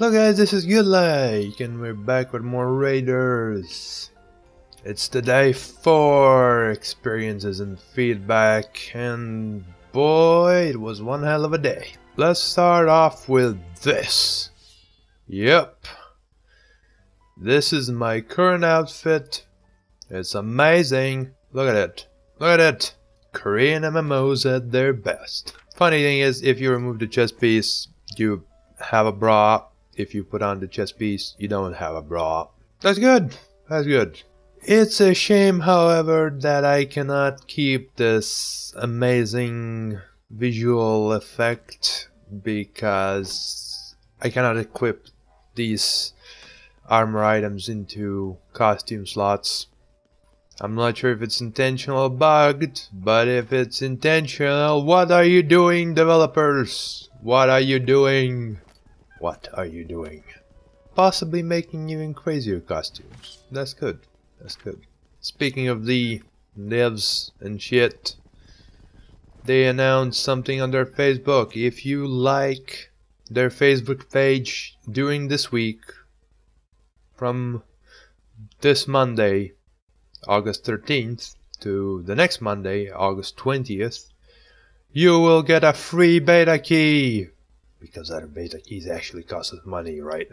Hello guys, this is Goodlike and we're back with more Raiders. It's the day 4 experiences and feedback, and boy, it was one hell of a day. Let's start off with this. Yep. This is my current outfit. It's amazing. Look at it. Look at it. Korean MMOs at their best. Funny thing is, if you remove the chest piece, you have a bra. If you put on the chest piece, you don't have a bra. That's good. That's good. It's a shame, however, that I cannot keep this amazing visual effect because I cannot equip these armor items into costume slots. I'm not sure if it's intentional or bugged, but if it's intentional, what are you doing, developers? What are you doing? What are you doing? Possibly making even crazier costumes. That's good. That's good. Speaking of the devs and shit, they announced something on their Facebook. If you like their Facebook page during this week, from this Monday, August 13th, to the next Monday, August 20th, you will get a free beta key. Because other beta keys actually cost us money, right?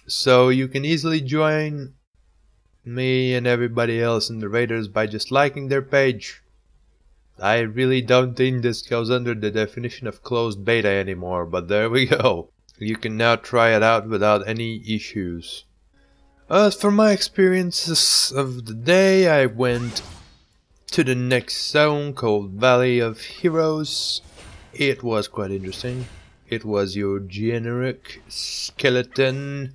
So you can easily join me and everybody else in the Raiders by just liking their page. I really don't think this goes under the definition of closed beta anymore, but there we go. You can now try it out without any issues. As for my experiences of the day, I went to the next zone called Valley of Heroes. It was quite interesting. It was your generic skeleton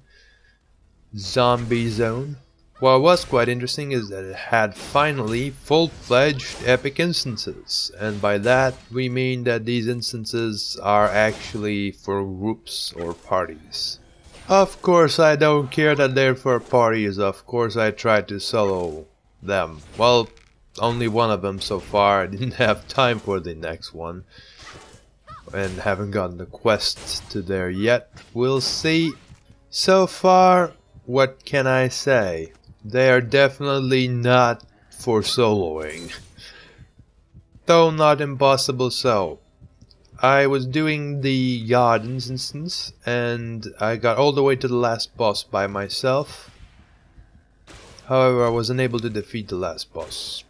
zombie zone. What was quite interesting is that it had finally full-fledged epic instances, and by that we mean that these instances are actually for groups or parties. Of course I don't care that they're for parties, of course I tried to solo them. Well, only one of them so far. I didn't have time for the next one and haven't gotten the quest to there yet. We'll see. So far, what can I say? They are definitely not for soloing. Though not impossible so. I was doing the Gardens instance and I got all the way to the last boss by myself. However, I was unable to defeat the last boss.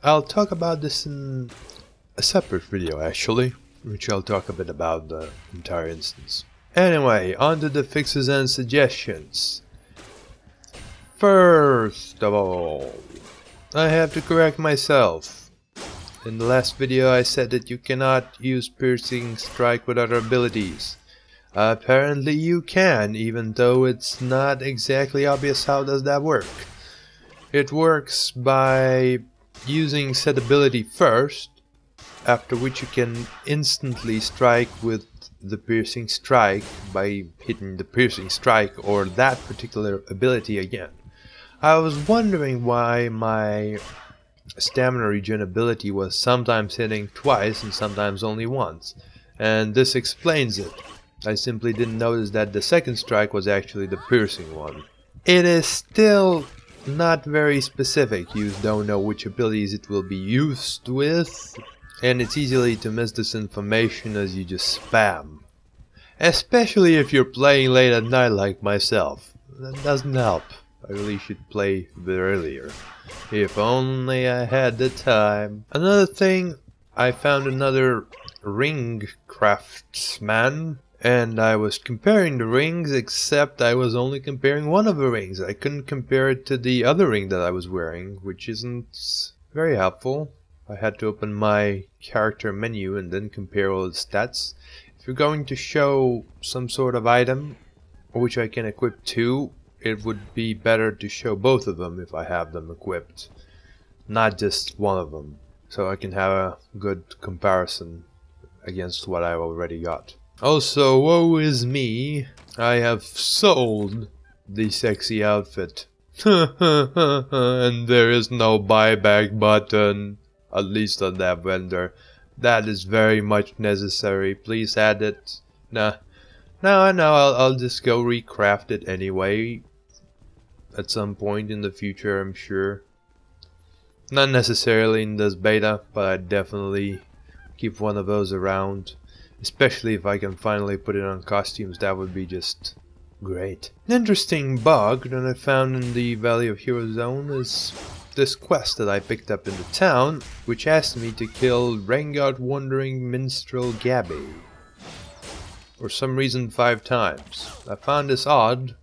I'll talk about this in a separate video actually, which I'll talk a bit about the entire instance. Anyway, on to the fixes and suggestions. First of all, I have to correct myself. In the last video I said that you cannot use piercing strike with other abilities. Apparently you can, even though it's not exactly obvious how does that work. It works by using said ability first, after which you can instantly strike with the piercing strike by hitting the piercing strike or that particular ability again. I was wondering why my stamina regen ability was sometimes hitting twice and sometimes only once, and this explains it. I simply didn't notice that the second strike was actually the piercing one. It is still not very specific. You don't know which abilities it will be used with, and it's easily to miss this information as you just spam. Especially if you're playing late at night like myself. That doesn't help. I really should play a bit earlier. If only I had the time. Another thing, I found another ring craftsman, and I was comparing the rings, except I was only comparing one of the rings. I couldn't compare it to the other ring that I was wearing, which isn't very helpful. I had to open my character menu and then compare all the stats. If you're going to show some sort of item which I can equip to, it would be better to show both of them if I have them equipped, not just one of them, so I can have a good comparison against what I've already got. Also, woe is me, I have sold the sexy outfit. And there is no buyback button. At least on that vendor. That is very much necessary. Please add it. Nah, Now I know I'll just go recraft it anyway at some point in the future, I'm sure. Not necessarily in this beta, but I definitely keep one of those around. Especially if I can finally put it on costumes, that would be just great. An interesting bug that I found in the Valley of Heroes zone is this quest that I picked up in the town, which asked me to kill Rengout Wandering Minstrel Gabby. For some reason 5 times. I found this odd,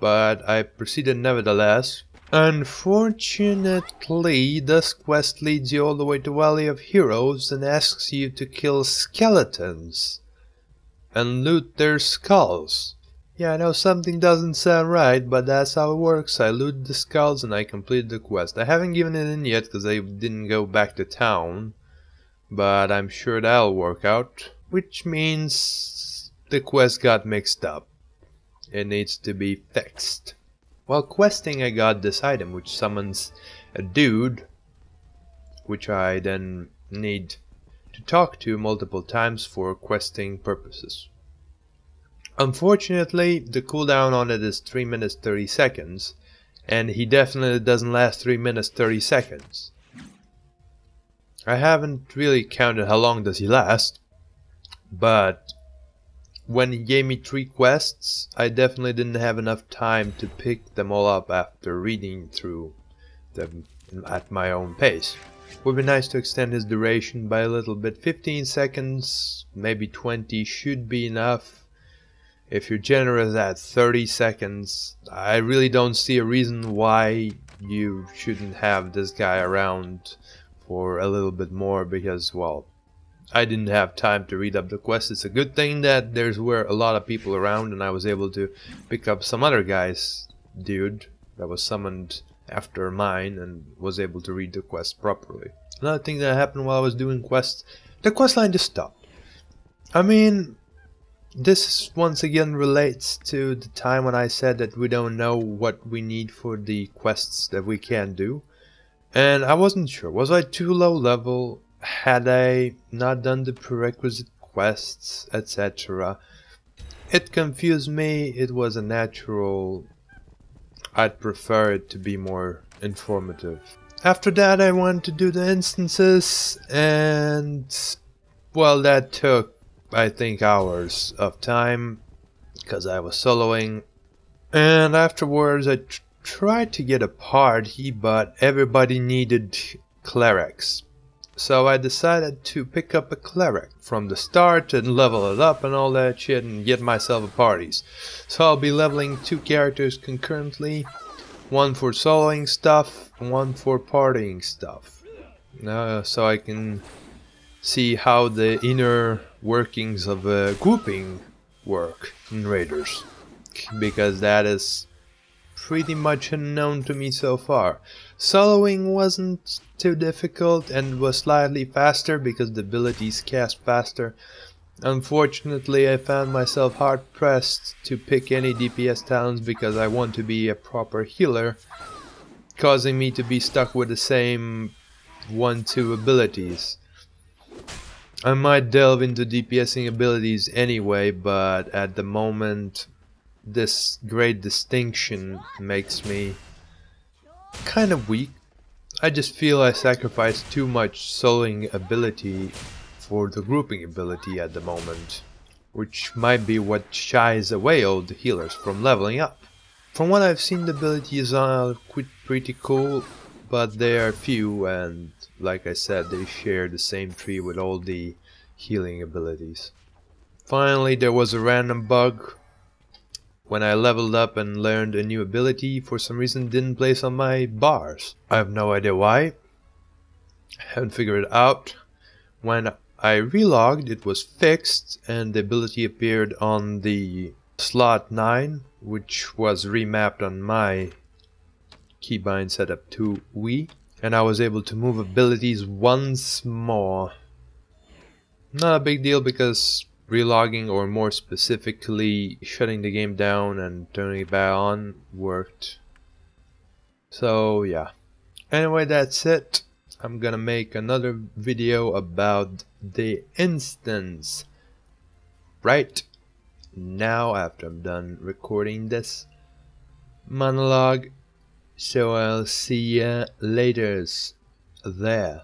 but I proceeded nevertheless. Unfortunately, this quest leads you all the way to Valley of Heroes and asks you to kill skeletons and loot their skulls. Yeah, I know something doesn't sound right, but that's how it works. I looted the skulls and I completed the quest. I haven't given it in yet because I didn't go back to town, but I'm sure that'll work out, which means the quest got mixed up. It needs to be fixed. While questing, I got this item which summons a dude, which I then need to talk to multiple times for questing purposes. Unfortunately, the cooldown on it is 3 minutes 30 seconds, and he definitely doesn't last 3 minutes 30 seconds. I haven't really counted how long does he last, but when he gave me 3 quests, I definitely didn't have enough time to pick them all up after reading through them at my own pace. Would be nice to extend his duration by a little bit. 15 seconds, maybe 20 should be enough. If you're generous at 30 seconds, I really don't see a reason why you shouldn't have this guy around for a little bit more, because, well, I didn't have time to read up the quest. It's a good thing that were a lot of people around and I was able to pick up some other guy's dude that was summoned after mine and was able to read the quest properly. Another thing that happened while I was doing quests, the quest line just stopped. I mean, this once again relates to the time when I said that we don't know what we need for the quests that we can do. And I wasn't sure. Was I too low level? Had I not done the prerequisite quests, etc.? It confused me. It was a natural. I'd prefer it to be more informative. After that, I wanted to do the instances, and well, that took, I think, hours of time because I was soloing. And afterwards, I tried to get a party, but everybody needed clerics. So I decided to pick up a cleric from the start and level it up and all that shit and get myself a parties. So I'll be leveling 2 characters concurrently, one for soloing stuff, one for partying stuff. So I can see how the inner workings of grouping work in Raiders, because that is pretty much unknown to me so far. Soloing wasn't too difficult and was slightly faster because the abilities cast faster. Unfortunately, I found myself hard pressed to pick any DPS talents because I want to be a proper healer, causing me to be stuck with the same 1-2 abilities. I might delve into DPSing abilities anyway, but at the moment this great distinction makes me kind of weak. I just feel I sacrifice too much soloing ability for the grouping ability at the moment, which might be what shies away all the healers from leveling up. From what I've seen, the abilities are pretty cool, but they are few, and like I said, they share the same tree with all the healing abilities. Finally, there was a random bug. When I leveled up and learned a new ability, for some reason didn't place on my bars. I have no idea why. Haven't figured it out. When I relogged, it was fixed and the ability appeared on the slot 9, which was remapped on my keybind setup to Wii, and I was able to move abilities once more. Not a big deal because relogging, or more specifically shutting the game down and turning it back on, worked. So yeah. Anyway, that's it. I'm gonna make another video about the instance right now after I'm done recording this monologue. So I'll see ya later there.